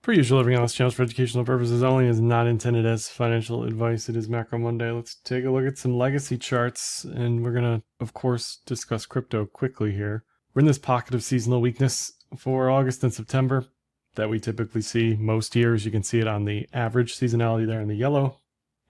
Per usual, everything on this channel is for educational purposes only and is not intended as financial advice. It is Macro Monday. Let's take a look at some legacy charts, and we're going to, of course, discuss crypto quickly here. We're in this pocket of seasonal weakness for August and September that we typically see most years. You can see it on the average seasonality there in the yellow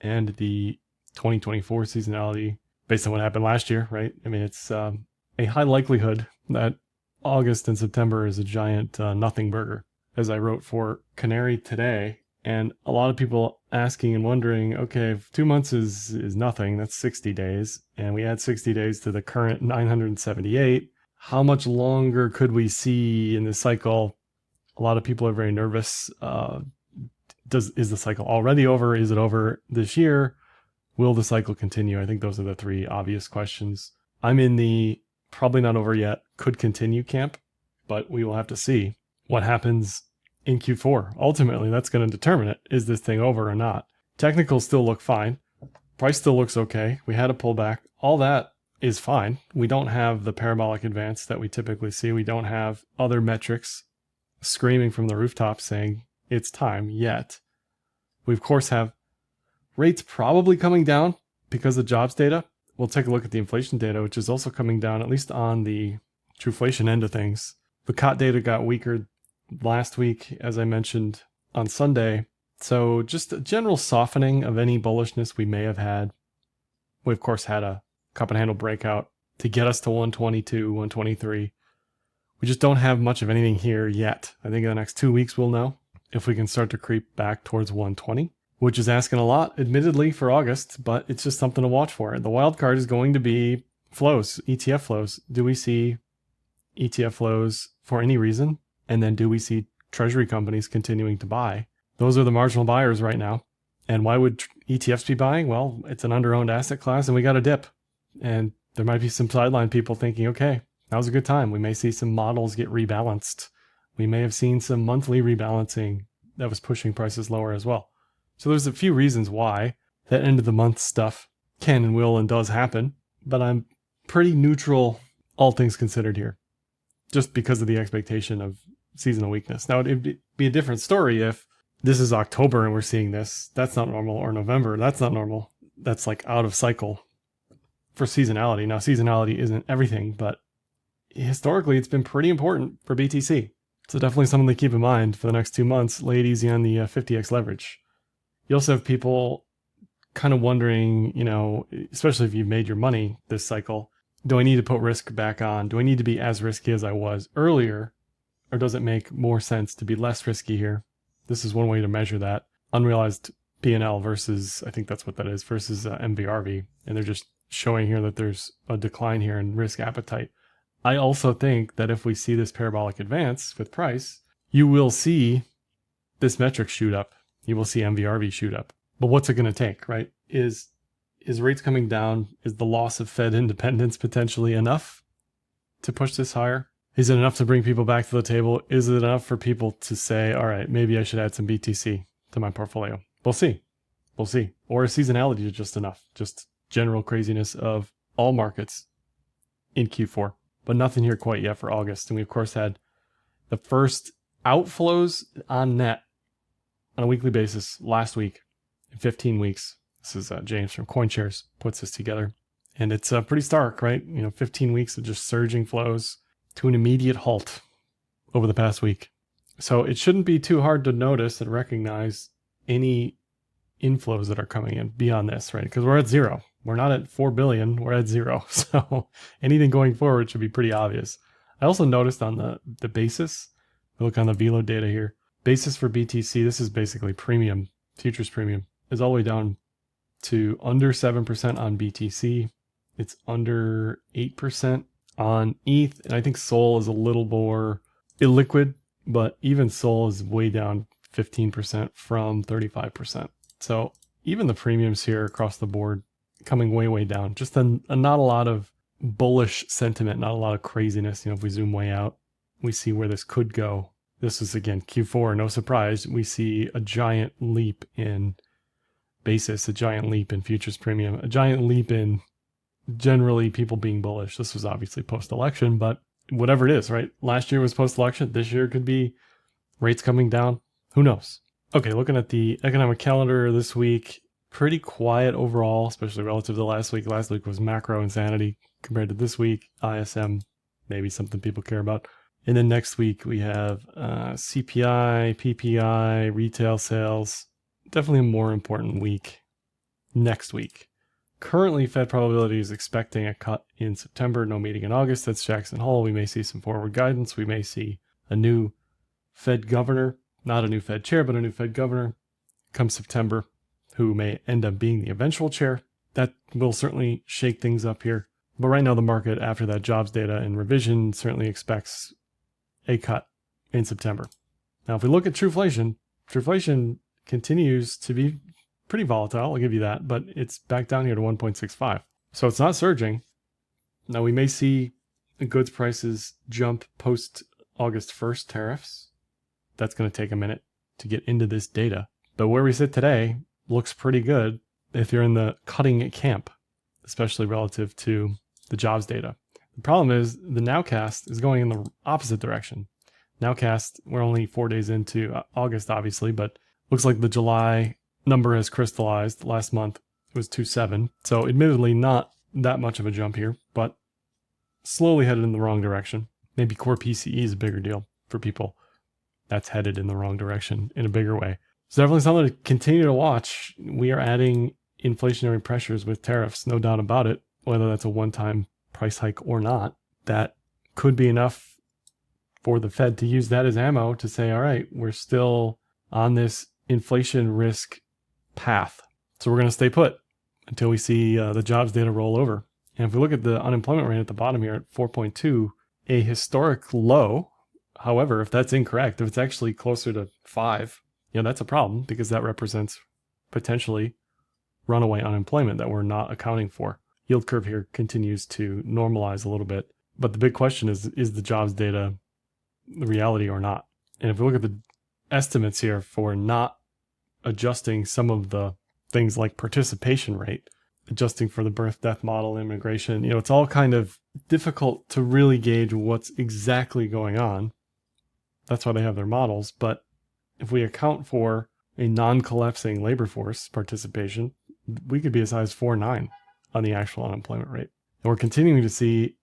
and the 2024 seasonality based on what happened last year, right? I mean, it's a high likelihood that August and September is a giant nothing burger, as I wrote for Canary today. And a lot of people asking and wondering, okay, if 2 months is nothing, that's 60 days. And we add 60 days to the current 978. How much longer could we see in this cycle? A lot of people are very nervous. Is the cycle already over? Is it over this year? Will the cycle continue? I think those are the three obvious questions. I'm in the probably not over yet, could continue camp, but we will have to see what happens in Q4. Ultimately, that's going to determine it. Is this thing over or not? Technicals still look fine. Price still looks okay. We had a pullback. All that is fine. We don't have the parabolic advance that we typically see. We don't have other metrics screaming from the rooftop saying it's time yet. We, of course, have rates probably coming down because of jobs data. We'll take a look at the inflation data, which is also coming down, at least on the trueflation end of things. The COT data got weaker last week, as I mentioned on Sunday. So just a general softening of any bullishness we may have had. We, of course, had a cup and handle breakout to get us to 122, 123. We just don't have much of anything here yet. I think in the next 2 weeks we'll know if we can start to creep back towards 120, which is asking a lot, admittedly, for August, but it's just something to watch for. The wild card is going to be flows, ETF flows. Do we see ETF flows for any reason? And then do we see treasury companies continuing to buy? Those are the marginal buyers right now. And why would ETFs be buying? Well, it's an under-owned asset class and we got a dip. And there might be some sideline people thinking, okay, now's a good time. We may see some models get rebalanced. We may have seen some monthly rebalancing that was pushing prices lower as well. So there's a few reasons why that end of the month stuff can and will and does happen. But I'm pretty neutral, all things considered here, just because of the expectation of seasonal weakness. Now, it'd be a different story if this is October and we're seeing this. That's not normal. Or November. That's not normal. That's like out of cycle for seasonality. Now, seasonality isn't everything, but historically, it's been pretty important for BTC. So definitely something to keep in mind for the next 2 months. Lay it easy on the 50x leverage. You also have people kind of wondering, especially if you've made your money this cycle, do I need to put risk back on? Do I need to be as risky as I was earlier? Or does it make more sense to be less risky here? This is one way to measure that. Unrealized P&L versus, I think that's what that is, versus MVRV. And they're just showing here that there's a decline here in risk appetite. I also think that if we see this parabolic advance with price, you will see this metric shoot up. You will see MVRV shoot up. But what's it going to take, right? Is rates coming down? Is the loss of Fed independence potentially enough to push this higher? Is it enough to bring people back to the table? Is it enough for people to say, all right, maybe I should add some BTC to my portfolio? We'll see. We'll see. Or is seasonality just enough? Just general craziness of all markets in Q4. But nothing here quite yet for August. And we, of course, had the first outflows on net on a weekly basis last week in 15 weeks. This is James from CoinShares puts this together. And it's pretty stark, right? 15 weeks of just surging flows to an immediate halt over the past week. So it shouldn't be too hard to notice and recognize any inflows that are coming in beyond this, right? Because we're at zero. We're not at 4 billion, we're at zero. So anything going forward should be pretty obvious. I also noticed on the basis, look on the Velo data here, basis for BTC, this is basically premium, futures premium, is all the way down to under 7% on BTC. It's under 8% on ETH. And I think Sol is a little more illiquid, but even Sol is way down 15% from 35%. So even the premiums here across the board coming way, way down. Just not a lot of bullish sentiment, not a lot of craziness. If we zoom way out, we see where this could go. This is, again, Q4, no surprise. We see a giant leap in basis, a giant leap in futures premium, a giant leap in generally people being bullish. This was obviously post-election, but whatever it is, right? Last year was post-election. This year could be rates coming down, Who knows? Okay, looking at the economic calendar this week, pretty quiet overall, especially relative to last week. Last week was macro insanity compared to this week. ISM, maybe something people care about. And then next week we have CPI, PPI, retail sales. Definitely a more important week next week. Currently, Fed probability is expecting a cut in September, no meeting in August. That's Jackson Hole. We may see some forward guidance. We may see a new Fed governor, not a new Fed chair, but a new Fed governor come September, who may end up being the eventual chair. That will certainly shake things up here. But right now, the market, after that jobs data and revision, certainly expects a cut in September. Now, if we look at trueflation continues to be pretty volatile, I'll give you that, but it's back down here to 1.65. So it's not surging. Now, we may see goods prices jump post August 1st tariffs. That's going to take a minute to get into this data. But where we sit today looks pretty good if you're in the cutting camp, especially relative to the jobs data. The problem is the nowcast is going in the opposite direction. Nowcast, we're only 4 days into August, obviously, but looks like the July number has crystallized. Last month it was 2.7. So admittedly not that much of a jump here, but slowly headed in the wrong direction. Maybe core PCE is a bigger deal for people. That's headed in the wrong direction in a bigger way. So definitely something to continue to watch. We are adding inflationary pressures with tariffs, no doubt about it, whether that's a one-time price hike or not. That could be enough for the Fed to use that as ammo to say, all right, we're still on this inflation risk path. So we're going to stay put until we see the jobs data roll over. And if we look at the unemployment rate at the bottom here at 4.2, a historic low. However, if that's incorrect, if it's actually closer to 5, that's a problem because that represents potentially runaway unemployment that we're not accounting for. Yield curve here continues to normalize a little bit. But the big question is the jobs data the reality or not? And if we look at the estimates here for not adjusting some of the things like participation rate, adjusting for the birth death model, immigration, it's all kind of difficult to really gauge what's exactly going on. That's why they have their models. But if we account for a non-collapsing labor force participation, we could be as high as 4.9 on the actual unemployment rate. And we're continuing to see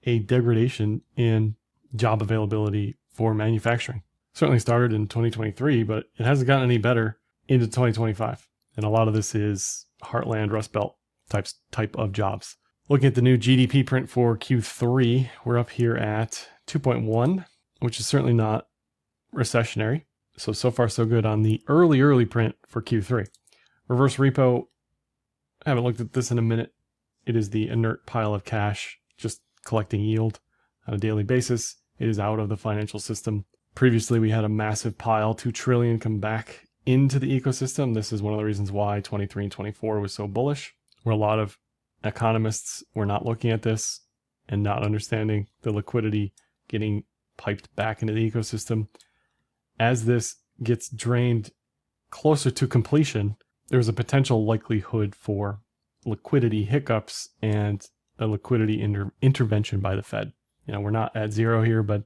a degradation in job availability for manufacturing. Certainly started in 2023, but it hasn't gotten any better into 2025. And a lot of this is heartland Rust Belt type of jobs. Looking at the new GDP print for Q3, we're up here at 2.1, which is certainly not recessionary. So far so good on the early print for Q3. Reverse repo, I haven't looked at this in a minute. It is the inert pile of cash just collecting yield on a daily basis. It is out of the financial system. Previously, we had a massive pile, 2 trillion come back into the ecosystem. This is one of the reasons why 23 and 24 was so bullish, where a lot of economists were not looking at this and not understanding the liquidity getting piped back into the ecosystem. As this gets drained closer to completion, there's a potential likelihood for liquidity hiccups and a liquidity intervention by the Fed. We're not at zero here, but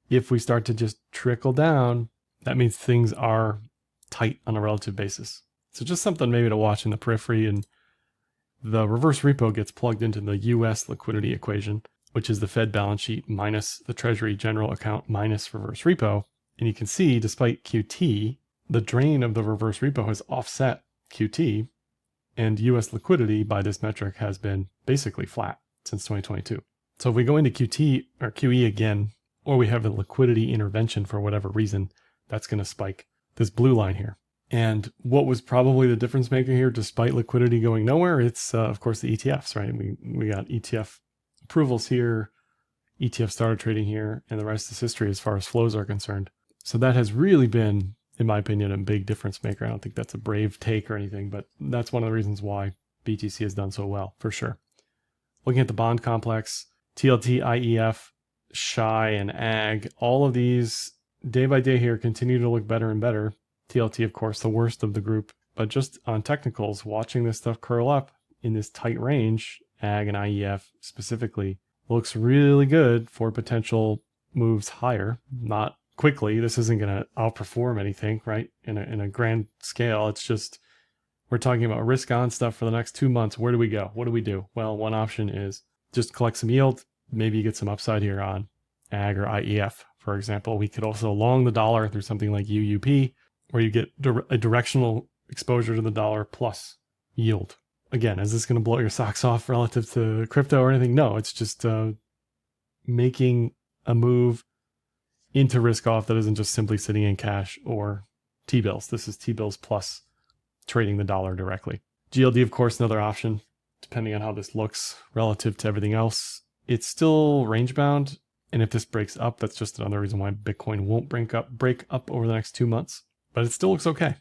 if we start to just trickle down, that means things are tight on a relative basis. So just something maybe to watch in the periphery. And the reverse repo gets plugged into the US liquidity equation, which is the Fed balance sheet minus the Treasury general account minus reverse repo. And you can see, despite QT, the drain of the reverse repo has offset QT, and US liquidity by this metric has been basically flat since 2022. So if we go into QT or QE again, or we have a liquidity intervention for whatever reason, that's going to spike this blue line here. And what was probably the difference maker here, despite liquidity going nowhere, it's of course the ETFs, right? We got ETF approvals here, ETF started trading here, and the rest is history as far as flows are concerned. So that has really been, in my opinion, a big difference maker. I don't think that's a brave take or anything, but that's one of the reasons why BTC has done so well, for sure. Looking at the bond complex, TLT, IEF, SHI, and AG, all of these day by day here continue to look better and better. TLT, of course, the worst of the group, but just on technicals, watching this stuff curl up in this tight range, AG and IEF specifically, looks really good for potential moves higher, not quickly. This isn't going to outperform anything, right? In a grand scale, it's just, we're talking about risk on stuff for the next 2 months. Where do we go? What do we do? Well, one option is just collect some yield. Maybe you get some upside here on AG or IEF, for example. We could also long the dollar through something like UUP, where you get a directional exposure to the dollar plus yield. Again, is this going to blow your socks off relative to crypto or anything? No, it's just making a move into risk off that isn't just simply sitting in cash or T-bills. This is T-bills plus trading the dollar directly. GLD, of course, another option, depending on how this looks relative to everything else. It's still range bound. And if this breaks up, that's just another reason why Bitcoin won't break up over the next 2 months. But it still looks okay.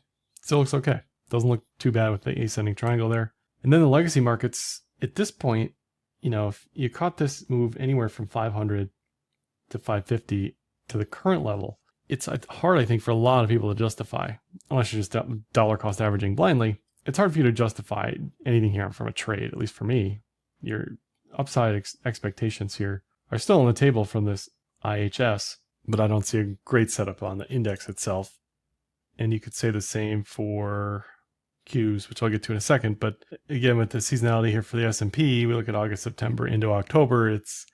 Doesn't look too bad with the ascending triangle there. And then the legacy markets, at this point, if you caught this move anywhere from 500 to 550 to the current level, it's hard, I think, for a lot of people to justify, unless you're just dollar cost averaging blindly. It's hard for you to justify anything here from a trade, at least for me. Your upside expectations here are still on the table from this IHS, but I don't see a great setup on the index itself. And you could say the same for Qs, which I'll get to in a second. But again, with the seasonality here for the S&P, we look at August, September into October, it's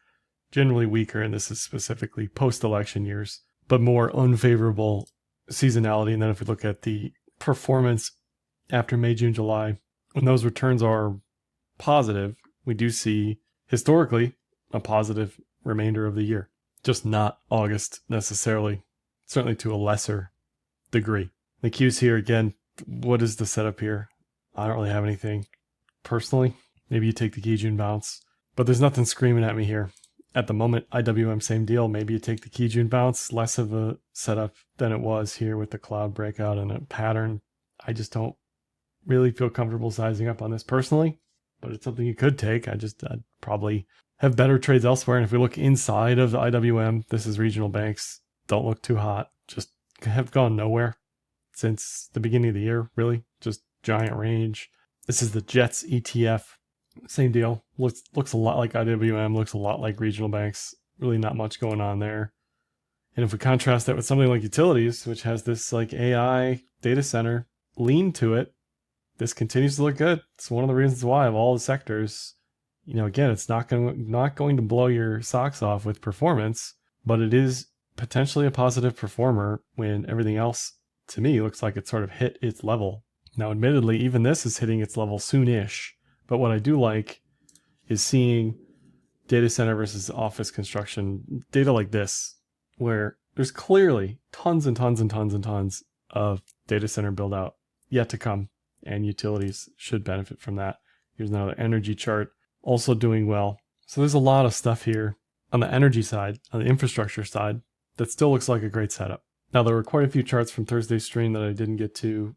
generally weaker, and this is specifically post-election years, but more unfavorable seasonality. And then if we look at the performance after May, June, July, when those returns are positive, we do see historically a positive remainder of the year, just not August necessarily, certainly to a lesser degree. The Qs here, again, what is the setup here? I don't really have anything personally. Maybe you take the Kijun bounce, but there's nothing screaming at me here. At the moment, IWM, same deal. Maybe you take the Kijun bounce, less of a setup than it was here with the cloud breakout and a pattern. I just don't really feel comfortable sizing up on this personally, but it's something you could take. I'd probably have better trades elsewhere. And if we look inside of the IWM, this is regional banks. Don't look too hot. Just have gone nowhere since the beginning of the year, really. Just giant range. This is the Jets ETF. Same deal. Looks a lot like IWM, looks a lot like regional banks. Really not much going on there. And if we contrast that with something like utilities, which has this like AI data center lean to it, this continues to look good. It's one of the reasons why of all the sectors, again, it's not going to blow your socks off with performance, but it is potentially a positive performer when everything else, to me, looks like it sort of hit its level. Now, admittedly, even this is hitting its level soonish. But what I do like is seeing data center versus office construction data like this, where there's clearly tons and tons and tons and tons of data center build out yet to come, and utilities should benefit from that. Here's another energy chart, also doing well. So there's a lot of stuff here on the energy side, on the infrastructure side, that still looks like a great setup. Now, there were quite a few charts from Thursday's stream that I didn't get to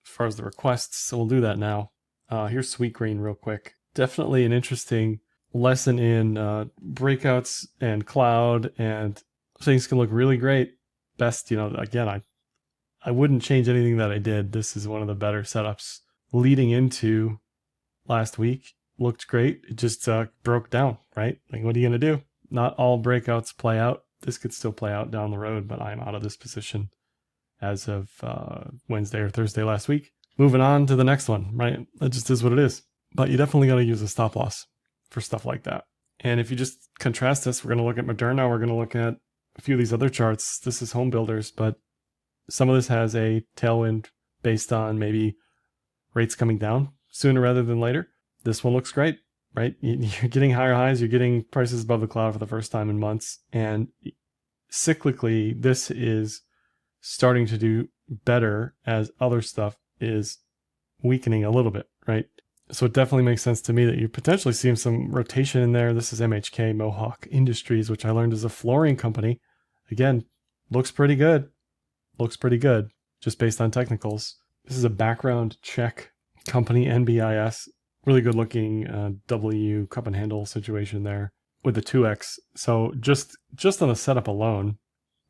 as far as the requests, so we'll do that now. Here's Sweet Green real quick. Definitely an interesting lesson in breakouts and cloud, and things can look really great. Best, again, I wouldn't change anything that I did. This is one of the better setups. Leading into last week, looked great. It just broke down, right? Like, what are you going to do? Not all breakouts play out. This could still play out down the road, but I'm out of this position as of Wednesday or Thursday last week. Moving on to the next one, right? That just is what it is. But you definitely got to use a stop loss for stuff like that. And if you just contrast this, we're going to look at Moderna. We're going to look at a few of these other charts. This is home builders, but some of this has a tailwind based on maybe rates coming down sooner rather than later. This one looks great, right? You're getting higher highs. You're getting prices above the cloud for the first time in months. And cyclically, this is starting to do better as other stuff is weakening a little bit, right? So it definitely makes sense to me that you're potentially seeing some rotation in there. This is MHK, Mohawk Industries, which I learned is a flooring company. Again, looks pretty good. Just based on technicals. This is a background check company, NBIS. Really good looking W cup and handle situation there with the 2X. So just on the setup alone,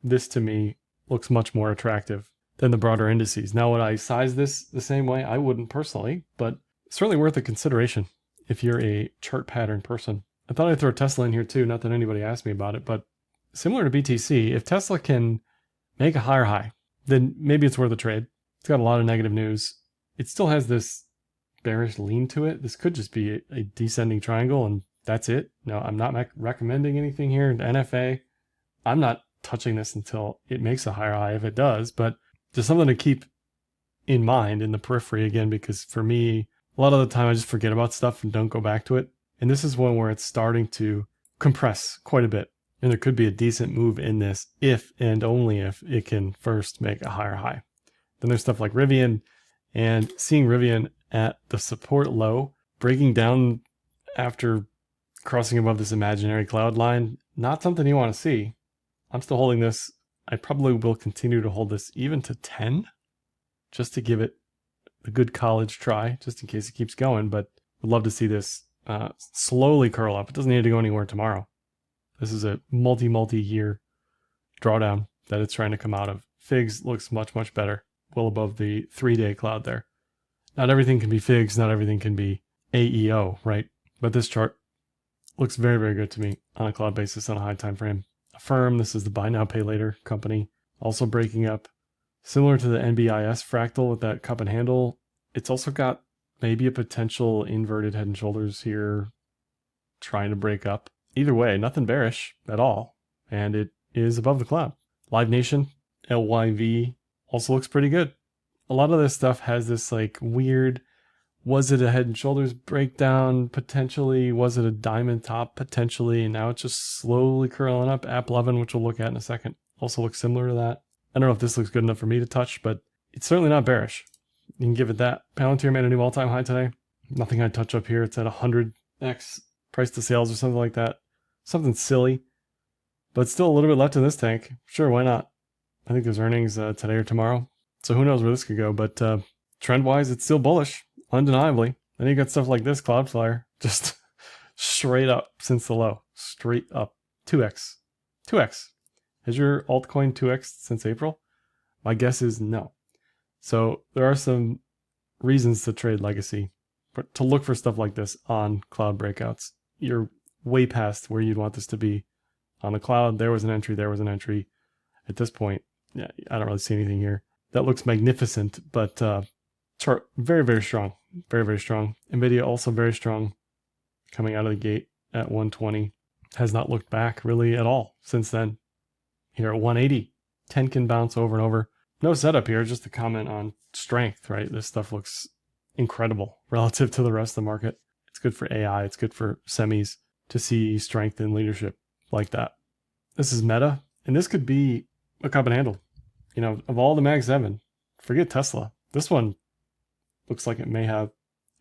this to me looks much more attractive than the broader indices. Now, would I size this the same way? I wouldn't personally, but certainly worth a consideration if you're a chart pattern person. I thought I'd throw Tesla in here too, not that anybody asked me about it, but similar to BTC, if Tesla can make a higher high, then maybe it's worth a trade. It's got a lot of negative news. It still has this bearish lean to it. This could just be a descending triangle and that's it. No, I'm not recommending anything here. The NFA, I'm not touching this until it makes a higher high if it does, but just something to keep in mind in the periphery again, because for me, a lot of the time I just forget about stuff and don't go back to it. And this is one where it's starting to compress quite a bit. And there could be a decent move in this if and only if it can first make a higher high. Then there's stuff like Rivian, and seeing Rivian at the support low, breaking down after crossing above this imaginary cloud line, not something you want to see. I'm still holding this. I probably will continue to hold this even to 10, just to give it a good college try, just in case it keeps going. But would love to see this slowly curl up. It doesn't need to go anywhere tomorrow. This is a multi-year drawdown that it's trying to come out of. FIGS looks much better, well above the 3-day cloud there. Not everything can be FIGS, not everything can be AEO, right? But this chart looks very good to me on a cloud basis on a high time frame. Affirm, this is the buy now pay later company, also breaking up. Similar to the NBIS fractal with that cup and handle, it's also got maybe a potential inverted head and shoulders here trying to break up. Either way, nothing bearish at all, and it is above the cloud. Live Nation, LYV, also looks pretty good. A lot of this stuff has this like weird, was it a head and shoulders breakdown potentially? Was it a diamond top potentially? And now it's just slowly curling up. App 11, which we'll look at in a second, also looks similar to that. I don't know if this looks good enough for me to touch, but it's certainly not bearish. You can give it that. Palantir made a new all-time high today. Nothing I'd touch up here. It's at 100x price to sales or something like that. Something silly, but still a little bit left in this tank. Sure, why not? I think there's earnings today or tomorrow. So who knows where this could go, but trend-wise, it's still bullish, undeniably. Then you got stuff like this, Cloudflare, just straight up since the low. Straight up. 2x. 2x. Has your altcoin 2x since April? My guess is no. So there are some reasons to trade legacy, but to look for stuff like this on cloud breakouts. You're way past where you'd want this to be on the cloud. There was an entry, there was an entry. At this point, yeah, I don't really see anything here. That looks magnificent, but chart very strong. Very strong. NVIDIA also very strong coming out of the gate at 120. Has not looked back really at all since then. Here at 180. 10 can bounce over and over. No setup here, just a comment on strength, right? This stuff looks incredible relative to the rest of the market. It's good for AI. It's good for semis to see strength in leadership like that. This is Meta, and this could be a cup and handle. You know, of all the Mag 7, forget Tesla. This one looks like it may have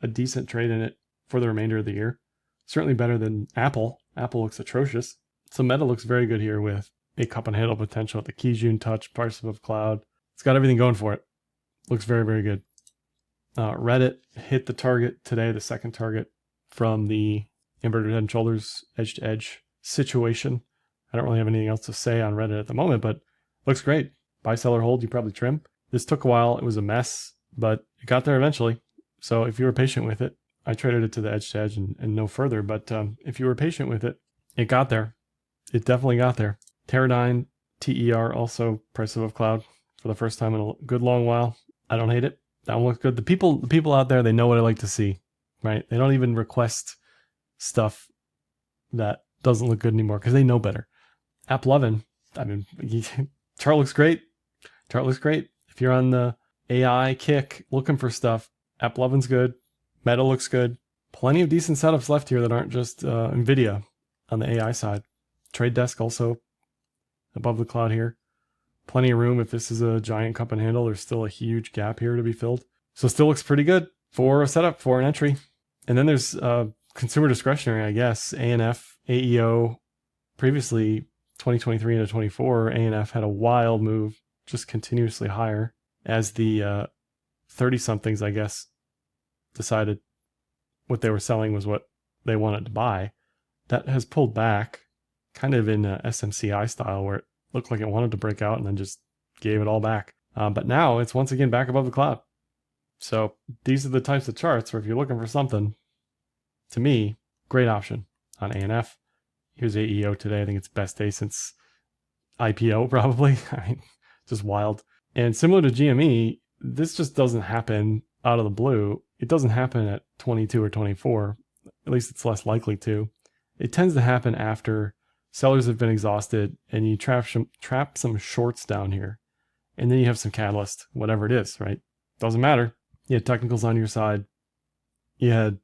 a decent trade in it for the remainder of the year. Certainly better than Apple. Apple looks atrocious. So Meta looks very good here with a cup and handle potential at the Kijun Touch, price above cloud. It's got everything going for it. Looks very good. Reddit hit the target today, the second target from the inverted head and shoulders edge-to-edge situation. I don't really have anything else to say on Reddit at the moment, but looks great. Buy, sell, or hold, you probably trim. This took a while. It was a mess, but it got there eventually. So if you were patient with it, I traded it to the edge-to-edge and no further, but if you were patient with it, it got there. It definitely got there. Teradyne, TER, also price above cloud for the first time in a good long while. I don't hate it. That one looks good. The people out there, they know what I like to see, right? They don't even request stuff that doesn't look good anymore because they know better. App 11, I mean, chart looks great. Chart looks great. If you're on the AI kick looking for stuff, App 11's good. Meta looks good. Plenty of decent setups left here that aren't just NVIDIA on the AI side. Trade Desk also above the cloud here. Plenty of room if this is a giant cup and handle. There's still a huge gap here to be filled. So still looks pretty good for a setup, for an entry. And then there's consumer discretionary, I guess. ANF, AEO, previously 2023 into 24, ANF had a wild move, just continuously higher as the 30-somethings, I guess, decided what they were selling was what they wanted to buy. That has pulled back kind of in SMCI style where it looked like it wanted to break out and then just gave it all back. But now it's once again back above the cloud. So these are the types of charts where if you're looking for something, to me, great option on ANF. Here's AEO today. I think it's best day since IPO probably. I mean, Just wild. And similar to GME, this just doesn't happen out of the blue. It doesn't happen at 22 or 24. At least it's less likely to. It tends to happen after sellers have been exhausted and you trap some shorts down here. And then you have some catalyst, whatever it is, right? Doesn't matter. You had technicals on your side. You had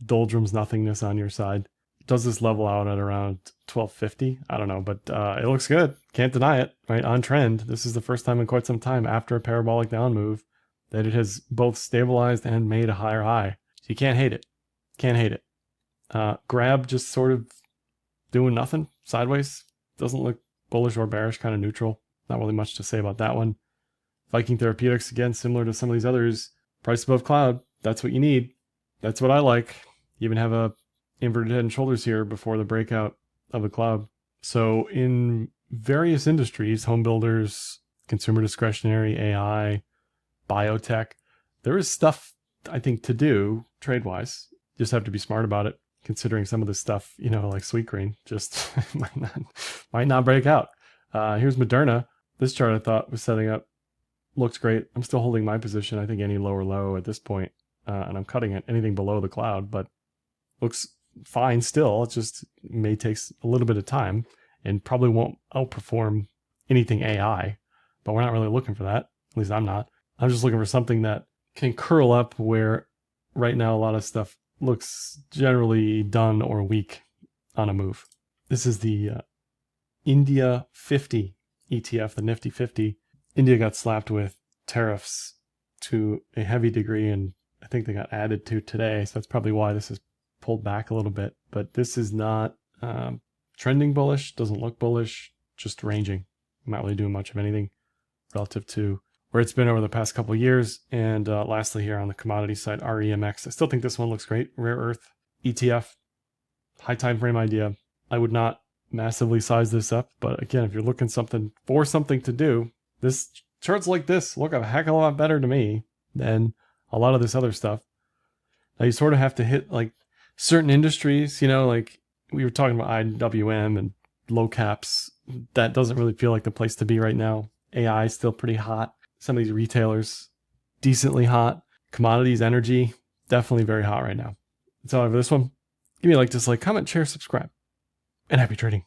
Doldrums nothingness on your side. Does this level out at around 1250? I don't know, but it looks good. Can't deny it, right? On trend. This is the first time in quite some time after a parabolic down move that it has both stabilized and made a higher high. So you can't hate it. Can't hate it. Grab just sort of doing nothing sideways. Doesn't look bullish or bearish, kind of neutral. Not really much to say about that one. Viking Therapeutics, again, similar to some of these others. Price above cloud. That's what you need. That's what I like. You even have a inverted head and shoulders here before the breakout of the cloud. So in various industries, home builders, consumer discretionary, AI, biotech, there is stuff, I think, to do trade-wise. You just have to be smart about it, considering some of this stuff, like Sweetgreen, just might not break out. Here's Moderna. This chart I thought was setting up. Looks great. I'm still holding my position. I think any lower low at this point, and I'm cutting it, anything below the cloud, but looks fine still. It just may take a little bit of time and probably won't outperform anything AI, but we're not really looking for that. At least I'm not. I'm just looking for something that can curl up where right now a lot of stuff looks generally done or weak on a move. This is the India 50 ETF, the Nifty 50. India got slapped with tariffs to a heavy degree, and I think they got added to today. So that's probably why this is pulled back a little bit. But this is not trending bullish, doesn't look bullish, just ranging. Not really doing much of anything relative to where it's been over the past couple of years. And lastly here on the commodity side, REMX. I still think this one looks great. Rare Earth ETF, high time frame idea. I would not massively size this up, but again, if you're looking for something to do, this charts like this look a heck of a lot better to me than a lot of this other stuff. Now you sort of have to hit like certain industries, like we were talking about IWM and low caps. That doesn't really feel like the place to be right now. AI is still pretty hot. Some of these retailers, decently hot. Commodities, energy, definitely very hot right now. That's all I have for this one. Give me a like, dislike, comment, share, subscribe, and happy trading.